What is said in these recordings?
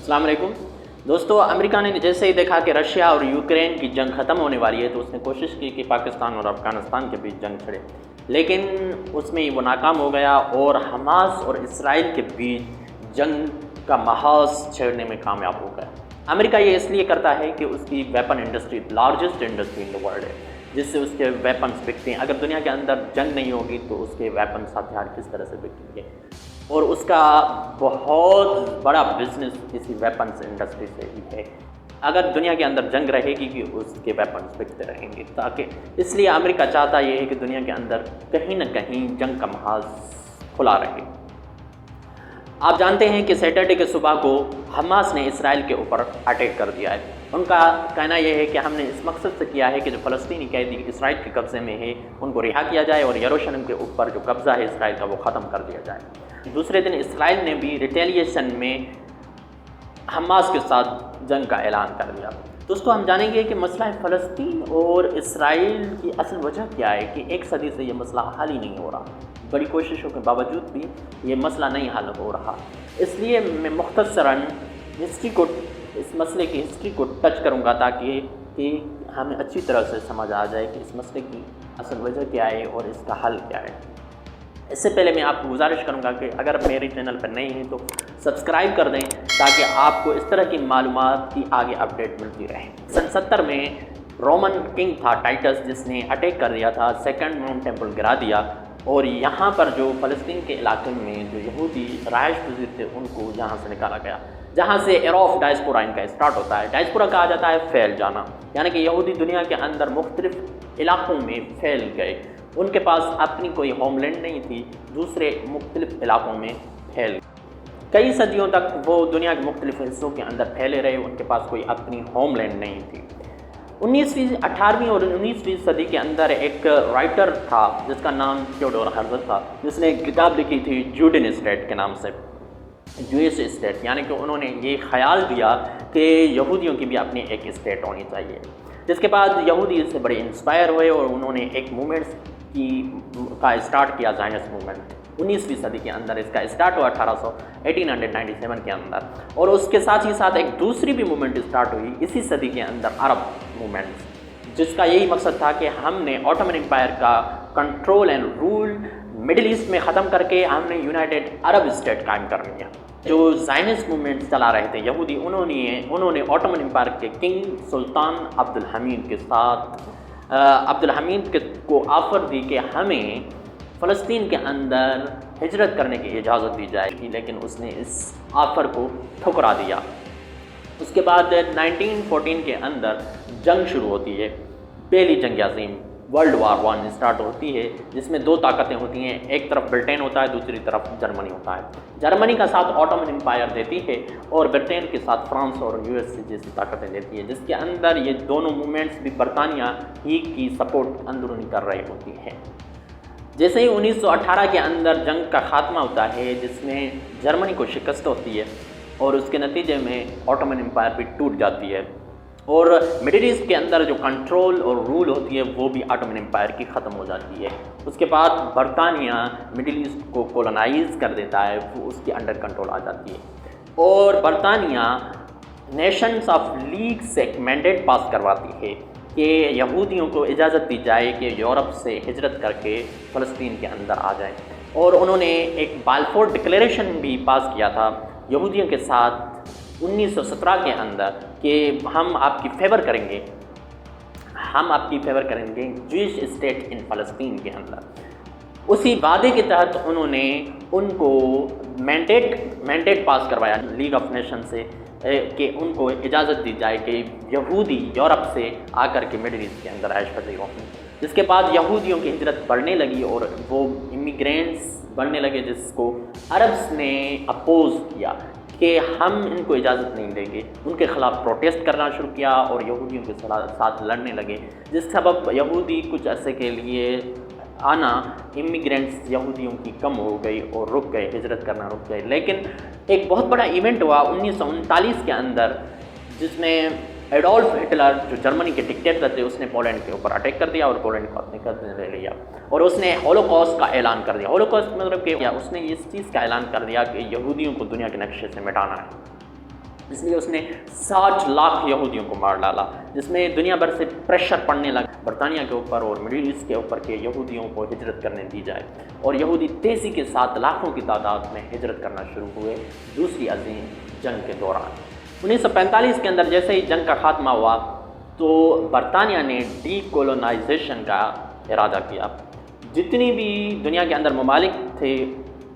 السلام علیکم دوستو، امریکہ نے جیسے ہی دیکھا کہ رشیا اور یوکرین کی جنگ ختم ہونے والی ہے تو اس نے کوشش کی کہ پاکستان اور افغانستان کے بیچ جنگ چھڑے، لیکن اس میں وہ ناکام ہو گیا اور حماس اور اسرائیل کے بیچ جنگ کا محاذ چھیڑنے میں کامیاب ہو گیا۔ امریکہ یہ اس لیے کرتا ہے کہ اس کی weapon industry largest industry in the world ہے، جس سے اس کے ویپنز بکتے ہیں۔ اگر دنیا کے اندر جنگ نہیں ہوگی تو اس کے ویپنز ہتھیار کس طرح سے بکیں گے، اور اس کا بہت بڑا بزنس کسی ویپنز انڈسٹری سے ہی ہے۔ اگر دنیا کے اندر جنگ رہے گی کہ اس کے ویپنز بکتے رہیں گے، تاکہ اس لیے امریکہ چاہتا یہ ہے کہ دنیا کے اندر کہیں نہ کہیں جنگ کا محاذ کھلا رہے۔ آپ جانتے ہیں کہ سیٹرڈے کے صبح کو حماس نے اسرائیل کے اوپر اٹیک کر دیا ہے۔ ان کا کہنا یہ ہے کہ ہم نے اس مقصد سے کیا ہے کہ جو فلسطینی قیدی اسرائیل کے قبضے میں ہے ان کو رہا کیا جائے اور یروشلم کے اوپر جو قبضہ ہے اسرائیل کا وہ ختم کر دیا جائے۔ دوسرے دن اسرائیل نے بھی ریٹیلیشن میں حماس کے ساتھ جنگ کا اعلان کر دیا۔ دوستو، ہم جانیں گے کہ مسئلہ فلسطین اور اسرائیل کی اصل وجہ کیا ہے کہ ایک صدی سے یہ مسئلہ حل ہی نہیں ہو رہا۔ بڑی کوششوں کے باوجود بھی یہ مسئلہ نہیں حل ہو رہا۔ اس لیے میں مختصراً اس مسئلے کی ہسٹری کو ٹچ کروں گا تاکہ ہمیں اچھی طرح سے سمجھ آ جائے کہ اس مسئلے کی اصل وجہ کیا ہے اور اس کا حل کیا ہے۔ اس سے پہلے میں آپ کو گزارش کروں گا کہ اگر میرے چینل پر نئے ہیں تو سبسکرائب کر دیں تاکہ آپ کو اس طرح کی معلومات کی آگے اپڈیٹ ملتی رہے۔ سن 70 میں رومن کنگ تھا ٹائٹس، جس نے اٹیک کر دیا تھا، سیکنڈ مون ٹیمپل گرا دیا، اور یہاں پر جو فلسطین کے علاقے میں جو یہودی رہائش پذیر تھے ان کو یہاں سے نکالا گیا، جہاں سے ایروف ڈائسپورا ان کا اسٹارٹ ہوتا ہے۔ ڈائسپورا کہا جاتا ہے پھیل جانا، یعنی کہ یہودی دنیا کے اندر مختلف علاقوں میں پھیل گئے۔ ان کے پاس اپنی کوئی ہوم لینڈ نہیں تھی، دوسرے مختلف علاقوں میں پھیل گئے۔ کئی صدیوں تک وہ دنیا کے مختلف حصوں کے اندر پھیلے رہے، ان کے پاس کوئی اپنی ہوم لینڈ نہیں تھی۔ 18ویں اور 19ویں صدی کے اندر ایک رائٹر تھا جس کا نام تھیوڈور ہرزل تھا، جس نے ایک کتاب لکھی تھی جوڈن اسٹیٹ کے نام سے، جوئش اسٹیٹ، یعنی کہ انہوں نے یہ خیال دیا کہ یہودیوں کی بھی اپنی ایک اسٹیٹ ہونی چاہیے۔ جس کے بعد یہودی اس سے بڑے انسپائر ہوئے اور انہوں نے ایک موومنٹس کا اسٹارٹ کیا، زائنسٹ موومنٹ۔ 19ویں صدی کے اندر اس کا اسٹارٹ ہوا 1897 کے اندر، اور اس کے ساتھ ہی ساتھ ایک دوسری بھی موومنٹ اسٹارٹ ہوئی اسی صدی کے اندر، عرب موومنٹ، جس کا یہی مقصد تھا کہ ہم نے آٹومن امپائر کا control and rule Middle East میں ختم کر کے ہم نے یونائٹڈ عرب اسٹیٹ قائم کرنی ہے۔ جو زائنسٹ موومنٹ چلا رہے تھے یہودی، انہوں نے آٹومن امپائر کے کنگ سلطان عبد الحمید کے ساتھ عبد الحمید کو آفر دی کہ ہمیں فلسطین کے اندر ہجرت کرنے کی اجازت دی جائے گی، لیکن اس نے اس آفر کو ٹھکرا دیا۔ اس کے بعد 1914 کے اندر جنگ شروع ہوتی ہے، پہلی جنگ عظیم، ورلڈ وار 1 اسٹارٹ ہوتی ہے، جس میں دو طاقتیں ہوتی ہیں، ایک طرف برطین ہوتا ہے، دوسری طرف جرمنی ہوتا ہے۔ جرمنی کا ساتھ آٹومن امپائر دیتی ہے اور برطین کے ساتھ فرانس اور USA جیسی طاقتیں دیتی ہے، جس کے اندر یہ دونوں موومنٹس بھی برطانیہ ہی کی سپورٹ اندرونی کر رہی ہوتی ہے۔ جیسے ہی 1918 کے اندر جنگ کا خاتمہ ہوتا ہے، جس میں جرمنی کو شکست ہوتی ہے اور اس کے نتیجے میں آٹومن امپائر بھی ٹوٹ جاتی ہے، اور مڈل ایسٹ کے اندر جو کنٹرول اور رول ہوتی ہے وہ بھی آٹومن امپائر کی ختم ہو جاتی ہے۔ اس کے بعد برطانیہ مڈل ایسٹ کو کولونائز کر دیتا ہے، وہ اس کے انڈر کنٹرول آ جاتی ہے، اور برطانیہ نیشنز آف لیگ سے ایک مینڈیٹ پاس کرواتی ہے کہ یہودیوں کو اجازت دی جائے کہ یورپ سے ہجرت کر کے فلسطین کے اندر آ جائیں، اور انہوں نے ایک بالفور ڈکلیریشن بھی پاس کیا تھا یہودیوں کے ساتھ 1917 کے اندر کہ ہم آپ کی فیور کریں گے جوئش اسٹیٹ ان فلسطین کے اندر۔ اسی وعدے کے تحت انہوں نے ان کو مینڈیٹ پاس کروایا لیگ آف نیشن سے کہ ان کو اجازت دی جائے کہ یہودی یورپ سے آ کر کے مڈل ایسٹ کے اندر عائش پذیر ہوں۔ جس کے بعد یہودیوں کی ہجرت بڑھنے لگی اور وہ امیگرینٹس بڑھنے لگے، جس کو عربس نے اپوز کیا کہ ہم ان کو اجازت نہیں دیں گے، ان کے خلاف پروٹیسٹ کرنا شروع کیا اور یہودیوں کے ساتھ لڑنے لگے، جس سبب یہودی کچھ عرصے کے لیے آنا امیگرینٹس یہودیوں کی کم ہو گئی اور رک گئے، ہجرت کرنا رک گئے۔ لیکن ایک بہت بڑا ایونٹ ہوا 1939 کے اندر، جس میں ایڈولف ہٹلر جو جرمنی کے ڈکٹیٹر تھے، اس نے پولینڈ کے اوپر اٹیک کر دیا اور پولینڈ کو اپنے قبضے میں لے لیا، اور اس نے ہولوکاسٹ کا اعلان کر دیا۔ ہولوکاسٹ مطلب کہ اس نے اس چیز کا اعلان کر دیا کہ یہودیوں کو دنیا کے نقشے سے مٹانا ہے۔ اس لیے اس نے 60 لاکھ یہودیوں کو مار ڈالا، جس میں دنیا بھر سے پریشر پڑنے لگا برطانیہ کے اوپر اور مڈل ایسٹ کے اوپر کہ یہودیوں کو ہجرت کرنے دی جائے، اور یہودی تیزی کے ساتھ لاکھوں کی تعداد میں ہجرت کرنا شروع ہوئے دوسری عظیم جنگ کے دوران۔ 1945 کے اندر جیسے ہی جنگ کا خاتمہ ہوا تو برطانیہ نے ڈی کولونائزیشن کا ارادہ کیا۔ جتنی بھی دنیا کے اندر ممالک تھے،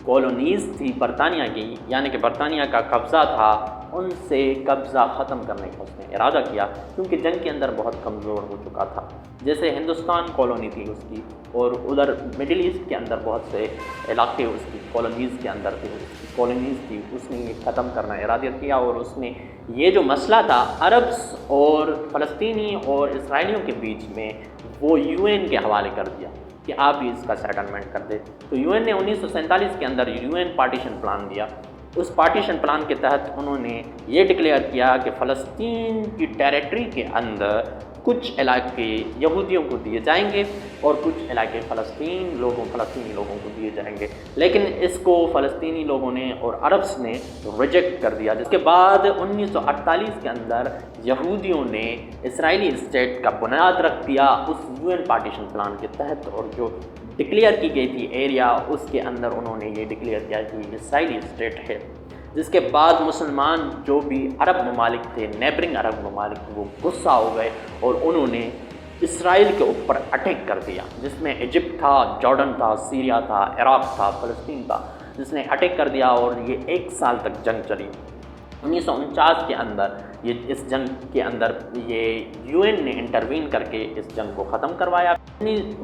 کالونیز تھی برطانیہ کی، یعنی کہ برطانیہ کا قبضہ تھا، ان سے قبضہ ختم کرنے کا اس نے ارادہ کیا، کیونکہ جنگ کے اندر بہت کمزور ہو چکا تھا۔ جیسے ہندوستان کالونی تھی اس کی، اور ادھر مڈل ایسٹ کے اندر بہت سے علاقے اس کی کالونیز کے اندر تھے، کالونیز تھی، اس نے یہ ختم کرنا ارادہ کیا، اور اس نے یہ جو مسئلہ تھا عربس اور فلسطینی اور اسرائیلیوں کے بیچ میں، وہ UN کے حوالے کر دیا کہ آپ ہی اس کا سیٹلمنٹ کر دے۔ تو UN نے 1947 کے اندر UN پارٹیشن پلان دیا۔ اس پارٹیشن پلان کے تحت انہوں نے یہ ڈکلیئر کیا کہ فلسطین کی ٹیریٹری کے اندر کچھ علاقے یہودیوں کو دیے جائیں گے اور کچھ علاقے فلسطینی لوگوں کو دیے جائیں گے، لیکن اس کو فلسطینی لوگوں نے اور عربس نے ریجیکٹ کر دیا۔ جس کے بعد 1948 کے اندر یہودیوں نے اسرائیلی اسٹیٹ کا بنیاد رکھ دیا اس UN پارٹیشن پلان کے تحت، اور جو ڈکلیئر کی گئی تھی ایریا، اس کے اندر انہوں نے یہ ڈکلیئر کیا کہ اسرائیلی اسٹیٹ ہے۔ جس کے بعد مسلمان جو بھی عرب ممالک تھے، نیبرنگ عرب ممالک، وہ غصہ ہو گئے اور انہوں نے اسرائیل کے اوپر اٹیک کر دیا، جس میں ایجپٹ تھا، جارڈن تھا، سیریا تھا، عراق تھا، فلسطین تھا، جس نے اٹیک کر دیا، اور یہ 1 سال تک جنگ چلی۔ 1949 کے اندر اس جنگ کے اندر یہ UN نے انٹروین کر کے اس جنگ کو ختم کروایا۔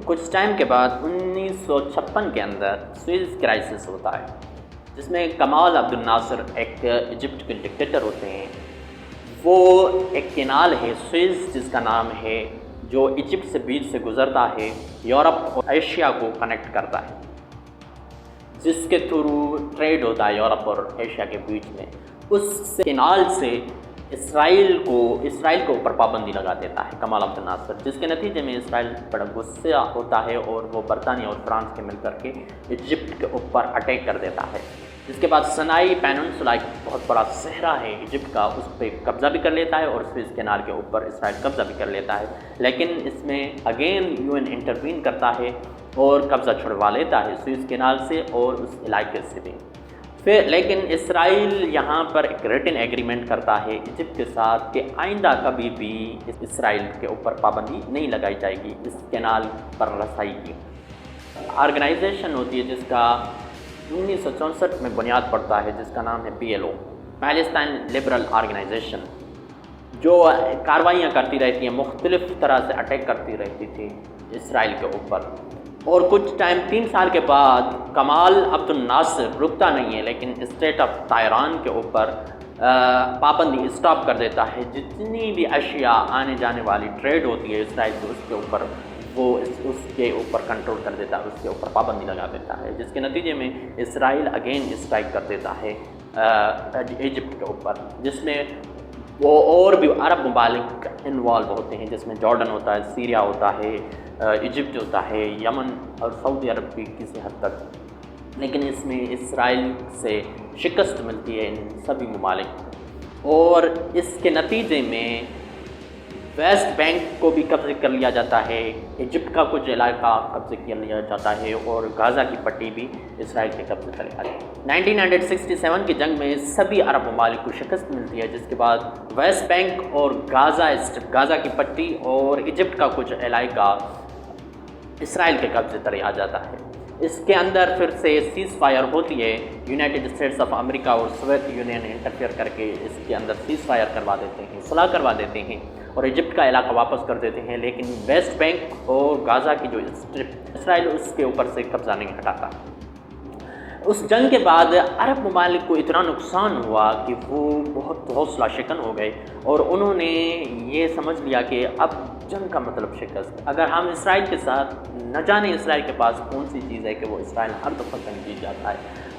کچھ ٹائم کے بعد 1956 کے اندر سوئز کرائسس ہوتا ہے، جس میں کمال عبد الناصر ایک ایجپٹ کے ڈکٹیٹر ہوتے ہیں۔ وہ ایک کینال ہے سوئز جس کا نام ہے، جو ایجپٹ سے بیچ سے گزرتا ہے، یورپ اور ایشیا کو کنیکٹ کرتا ہے، جس کے تھرو ٹریڈ ہوتا ہے یورپ اور ایشیا کے بیچ میں۔ اس کینال سے اسرائیل کے اوپر پابندی لگا دیتا ہے کمال عبد الناصر، جس کے نتیجے میں اسرائیل بڑا غصہ ہوتا ہے اور وہ برطانیہ اور فرانس کے مل کر کے ایجپٹ کے اوپر اٹیک کر دیتا ہے۔ جس کے بعد سنائی پیننسولا ایک بہت بڑا صحرا ہے ایجپٹ کا، اس پہ قبضہ بھی کر لیتا ہے، اور سوئز کینال کے اوپر اسرائیل قبضہ بھی کر لیتا ہے، لیکن اس میں اگین UN انٹروین کرتا ہے اور قبضہ چھڑوا لیتا ہے سوئز کینال سے اور اس علاقے سے بھی۔ لیکن اسرائیل یہاں پر ایک ریٹن ایگریمنٹ کرتا ہے ایجپٹ کے ساتھ کہ آئندہ کبھی بھی اسرائیل کے اوپر پابندی نہیں لگائی جائے گی اس کینال پر رسائی کی۔ آرگنائزیشن ہوتی ہے جس کا 1964 میں بنیاد پڑتا ہے، جس کا نام ہے PLO، پیلسٹائن لبرل آرگنائزیشن، جو کاروائیاں کرتی رہتی ہیں، مختلف طرح سے اٹیک کرتی رہتی تھی اسرائیل کے اوپر۔ اور کچھ ٹائم 3 سال کے بعد کمال عبد الناصر رکتا نہیں ہے، لیکن اسٹیٹ آف تائران کے اوپر پابندی اسٹاپ کر دیتا ہے۔ جتنی بھی اشیاء آنے جانے والی ٹریڈ ہوتی ہے اسرائیل سے، اس کے اوپر وہ اس کے اوپر کنٹرول کر دیتا ہے، اس کے اوپر پابندی لگا دیتا ہے، جس کے نتیجے میں اسرائیل اگین اسٹرائک کر دیتا ہے ایجپٹ کے اوپر، جس میں وہ اور بھی عرب ممالک انوالو ہوتے ہیں، جس میں جارڈن ہوتا ہے، سیریا ہوتا ہے، ایجپٹ ہوتا ہے، یمن اور سعودی عرب بھی کسی حد تک، لیکن اس میں اسرائیل سے شکست ملتی ہے ان سبھی ممالک، اور اس کے نتیجے میں ویسٹ بینک کو بھی قبضے کر لیا جاتا ہے، ایجپٹ کا کچھ علاقہ قبضے کر لیا جاتا ہے، اور غازہ کی پٹی بھی اسرائیل کے قبضے کر لیا جاتا ہے۔ 1967 کی جنگ میں سبھی عرب ممالک کو شکست ملتی ہے، جس کے بعد ویسٹ بینک اور غازہ کی پٹی اور ایجپٹ کا کچھ علاقہ اسرائیل کے قبضے تلے آ جاتا ہے۔ اس کے اندر پھر سے سیز فائر ہوتی ہے، یونائٹڈ اسٹیٹس آف امریکہ اور سوویت یونین انٹرفیئر کر کے اس کے اندر سیز فائر کروا دیتے ہیں، صلح کروا دیتے ہیں اور ایجپٹ کا علاقہ واپس کر دیتے ہیں، لیکن ویسٹ بینک اور غازہ کی جو اسٹرپ اسرائیل اس کے اوپر سے قبضہ نہیں ہٹاتا۔ اس جنگ کے بعد عرب ممالک کو اتنا نقصان ہوا کہ وہ بہت حوصلہ شکن ہو گئے، اور انہوں نے یہ سمجھ لیا کہ اب جنگ کا مطلب شکست، اگر ہم اسرائیل کے ساتھ نہ جانے اسرائیل کے پاس کون سی چیز ہے کہ وہ اسرائیل ہر دفعہ جنگ جیت جاتا ہے،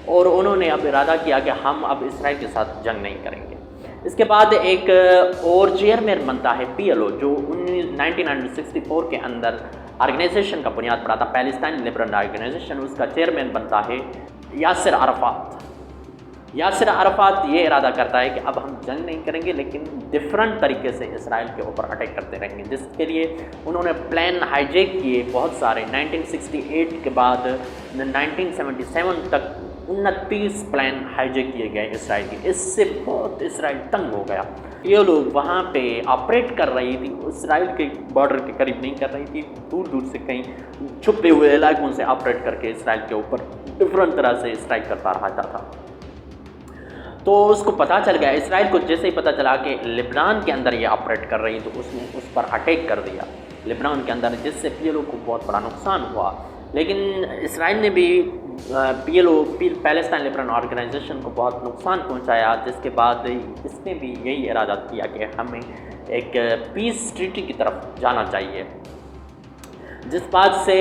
اور انہوں نے اب ارادہ کیا کہ ہم اب اسرائیل کے ساتھ جنگ نہیں کریں گے۔ اس کے بعد ایک اور چیئرمین بنتا ہے PLO، جو 1964 کے اندر آرگنائزیشن کا بنیاد پڑا تھا، پیلسٹائن لبرل آرگنائزیشن، اس کا چیئرمین بنتا ہے یاسر عرفات۔ یاسر عرفات یہ ارادہ کرتا ہے کہ اب ہم جنگ نہیں کریں گے لیکن ڈفرنٹ طریقے سے اسرائیل کے اوپر اٹیک کرتے رہیں گے، جس کے لیے انہوں نے پلان ہائی جیک کیے بہت سارے۔ 1968 کے بعد 1977 تک 29 پلان ہائی جیک کیے گئے اسرائیل کے۔ اس سے بہت اسرائیل تنگ ہو گیا۔ یہ لوگ وہاں پہ آپریٹ کر رہی تھی، اسرائیل کے بارڈر کے قریب نہیں کر رہی تھی، دور دور سے کہیں چھپے ہوئے علاقوں سے آپریٹ کر کے اسرائیل کے اوپر ڈفرنٹ طرح سے اسٹرائک کرتا رہتا تھا۔ تو اس کو پتہ چل گیا، اسرائیل کو جیسے ہی پتہ چلا کہ لبنان کے اندر یہ آپریٹ کر رہی، تو اس نے اس پر اٹیک کر دیا لبنان کے اندر، جس سے پی ایل او کو بہت بڑا نقصان ہوا۔ لیکن اسرائیل نے بھی P L O Palestine liberation organization کو بہت نقصان پہنچایا، جس کے بعد اس نے بھی یہی ارادہ کیا کہ ہمیں ایک پیس ٹریٹی کی طرف جانا چاہیے، جس بات سے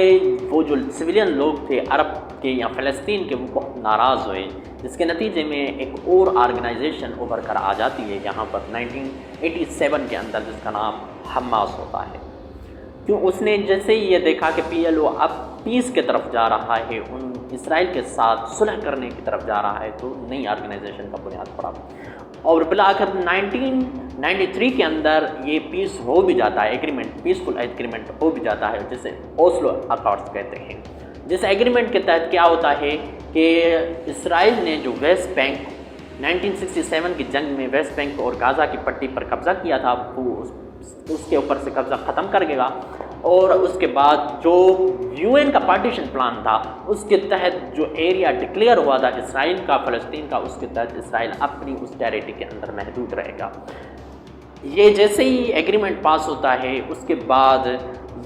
وہ جو سویلین لوگ تھے عرب کے یا فلسطین کے، وہ بہت ناراض ہوئے، جس کے نتیجے میں ایک اور آرگنائزیشن ابھر کر آ جاتی ہے یہاں پر 1987 کے اندر، جس کا نام حماس ہوتا ہے۔ کیوں؟ اس نے جیسے ہی یہ دیکھا کہ پی ایل او اب پیس کی طرف جا رہا ہے، ان اسرائیل کے ساتھ صلح کرنے کی طرف جا رہا ہے، تو نئی آرگنائزیشن کا بنیاد پڑا اور بالآخر 1993 کے اندر یہ پیس ہو بھی جاتا ہے، ایگریمنٹ، پیسفل ایگریمنٹ ہو بھی جاتا ہے، جسے اوسلو اکارڈز کہتے ہیں۔ جس ایگریمنٹ کے تحت کیا ہوتا ہے کہ اسرائیل نے جو ویسٹ بینک 1967 کی جنگ میں ویسٹ بینک اور غازہ کی پٹی پر قبضہ کیا تھا، وہ اس کے اوپر سے قبضہ ختم کر گے گا، اور اس کے بعد جو یو این کا پارٹیشن پلان تھا، اس کے تحت جو ایریا ڈکلیئر ہوا تھا اسرائیل کا، فلسطین کا، اس کے تحت اسرائیل اپنی اس ٹیریٹری کے اندر محدود رہے گا۔ یہ جیسے ہی ایگریمنٹ پاس ہوتا ہے، اس کے بعد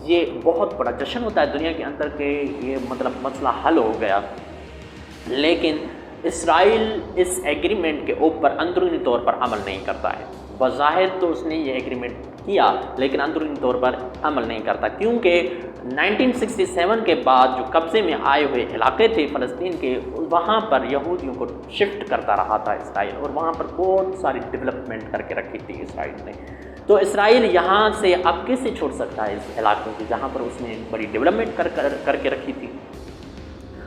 یہ بہت بڑا جشن ہوتا ہے دنیا کے اندر کہ یہ مسئلہ حل ہو گیا۔ لیکن اسرائیل اس ایگریمنٹ کے اوپر اندرونی طور پر عمل نہیں کرتا ہے۔ بظاہر تو اس نے یہ ایگریمنٹ کیا لیکن اندرونی طور پر عمل نہیں کرتا، کیونکہ 1967 کے بعد جو قبضے میں آئے ہوئے علاقے تھے فلسطین کے، وہاں پر یہودیوں کو شفٹ کرتا رہا تھا اسرائیل، اور وہاں پر بہت ساری ڈیولپمنٹ کر کے رکھی تھی اسرائیل نے۔ تو اسرائیل یہاں سے اب کیسے چھوڑ سکتا ہے اس علاقوں کی جہاں پر اس نے بڑی ڈیولپمنٹ کر کے رکھی تھی؟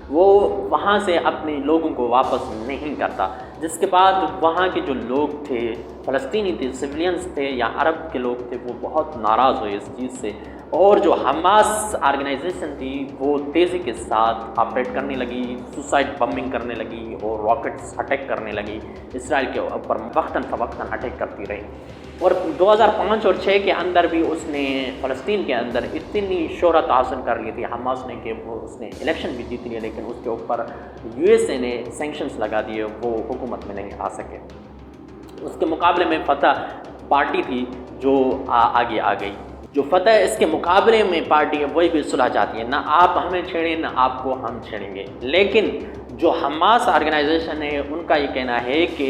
وہ وہاں سے اپنے لوگوں کو واپس نہیں کرتا، جس کے بعد وہاں کے جو لوگ تھے، فلسطینی تھے، سویلینز تھے یا عرب کے لوگ تھے، وہ بہت ناراض ہوئے اس چیز سے، اور جو حماس آرگنائزیشن تھی وہ تیزی کے ساتھ آپریٹ کرنے لگی، سوسائڈ بمبنگ کرنے لگی اور راکٹس اٹیک کرنے لگی، اسرائیل کے اوپر وقتاً فوقتاً اٹیک کرتی رہی۔ اور 2005 اور 6 کے اندر بھی اس نے فلسطین کے اندر اتنی شہرت حاصل کر لی تھی حماس نے کہ وہ اس نے الیکشن بھی جیت لیا، لیکن اس کے اوپر یو ایس اے نے سینکشنز لگا دیے، وہ حکومت میں نہیں آ سکے۔ اس کے مقابلے میں فتح پارٹی تھی جو آگے آ گئی۔ جو فتح اس کے مقابلے میں پارٹی ہے وہی بھی صلح چاہتی ہے، نہ آپ ہمیں چھیڑیں نہ آپ کو ہم چھیڑیں گے۔ لیکن جو حماس آرگنائزیشن ہے ان کا یہ کہنا ہے کہ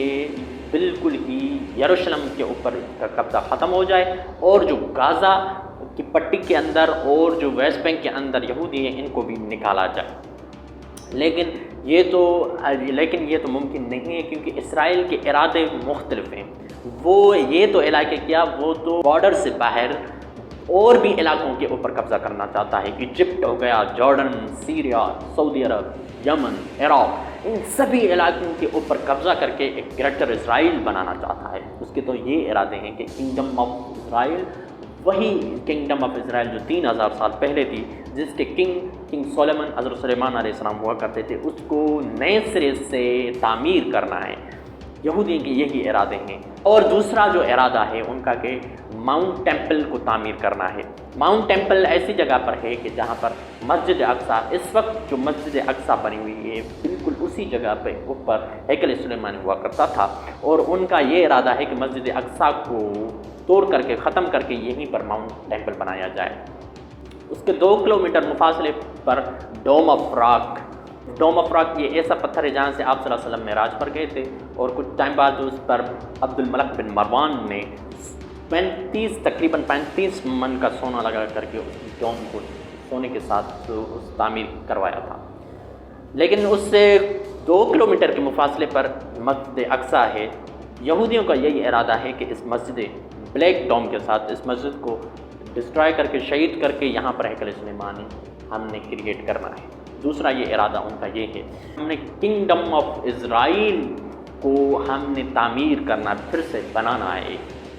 بالکل ہی یروشلم کے اوپر کا قبضہ ختم ہو جائے، اور جو غازہ کی پٹی کے اندر اور جو ویسٹ بینک کے اندر یہودی ہیں ان کو بھی نکالا جائے۔ لیکن یہ تو ممکن نہیں ہے، کیونکہ اسرائیل کے ارادے مختلف ہیں۔ وہ یہ تو علاقے کیا، وہ تو بارڈر سے باہر اور بھی علاقوں کے اوپر قبضہ کرنا چاہتا ہے۔ ایجپٹ ہو گیا، جارڈن، سیریا، سعودی عرب، یمن، عراق، ان سبھی علاقوں کے اوپر قبضہ کر کے ایک گریٹر اسرائیل بنانا چاہتا ہے۔ اس کے تو یہ ارادے ہیں کہ کنگڈم آف اسرائیل، وہی کنگڈم آف اسرائیل جو 3000 سال پہلے تھی، جس کے کنگ سلیمان، حضرت سلیمان علیہ السلام ہوا کرتے تھے، اس کو نئے سرے سے تعمیر کرنا ہے۔ یہودیوں کے یہی ارادے ہیں۔ اور دوسرا جو ارادہ ہے ان کا کہ ماؤنٹ ٹیمپل کو تعمیر کرنا ہے۔ ماؤنٹ ٹیمپل ایسی جگہ پر ہے کہ جہاں پر مسجد اقصیٰ، اس وقت جو مسجد اقصیٰ بنی ہوئی ہے بالکل اسی جگہ پہ اوپر ہیکل سلیمان ہوا کرتا تھا، اور ان کا یہ ارادہ ہے کہ مسجد اقصیٰ کو توڑ کر کے ختم کر کے یہیں پر ماؤنٹ ٹیمپل بنایا جائے۔ اس کے 2 کلومیٹر مفاصلے پر ڈوم آف راک یہ ایسا پتھر ہے جہاں سے آپ صلی اللہ علیہ وسلم معراج پر گئے تھے، اور کچھ ٹائم بعد اس پر عبد الملک بن مروان نے تقریباً 35 من کا سونا لگا کر کے اس ڈوم کو سونے کے ساتھ تعمیر کروایا تھا۔ لیکن اس سے 2 کلومیٹر کے مفاصلے پر مسجد اقصیٰ ہے۔ یہودیوں کا یہی ارادہ ہے کہ اس مسجد بلیک ڈوم کے ساتھ اس مسجد کو ڈسٹرائے کر کے، شہید کر کے، یہاں پر ہیکل سلیمان ہم نے کریٹ کرنا ہے۔ دوسرا یہ ارادہ ان کا یہ ہے، ہم نے کنگڈم آف اسرائیل کو ہم نے تعمیر کرنا، پھر سے بنانا ہے۔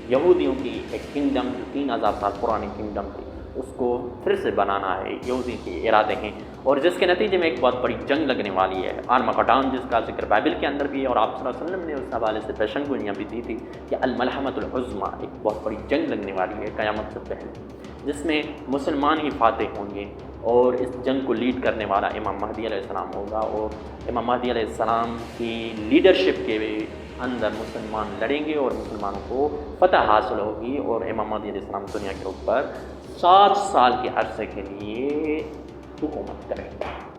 یہودیوں کی ایک کنگڈم جو 3000 سال پرانی کنگڈم تھی، اس کو پھر سے بنانا ہے، یہودی کے ارادے ہیں، اور جس کے نتیجے میں ایک بہت بڑی جنگ لگنے والی ہے، آرمگڈون، جس کا ذکر بائبل کے اندر بھی ہے، اور آپ صلی اللہ علیہ وسلم نے اس حوالے سے پیشن گوئیاں بھی دی تھی کہ الملحمۃ العظمیٰ، ایک بہت بڑی جنگ لگنے والی ہے قیامت سے پہلے، جس میں مسلمان ہی فاتح ہوں گے، اور اس جنگ کو لیڈ کرنے والا امام مہدی علیہ السلام ہوگا، اور امام مہدی علیہ السلام کی لیڈرشپ کے اندر مسلمان لڑیں گے اور مسلمانوں کو فتح حاصل ہوگی، اور امام مہدی علیہ السلام دنیا کے اوپر 7 سال کے عرصے کے لیے حکومت کریں گے۔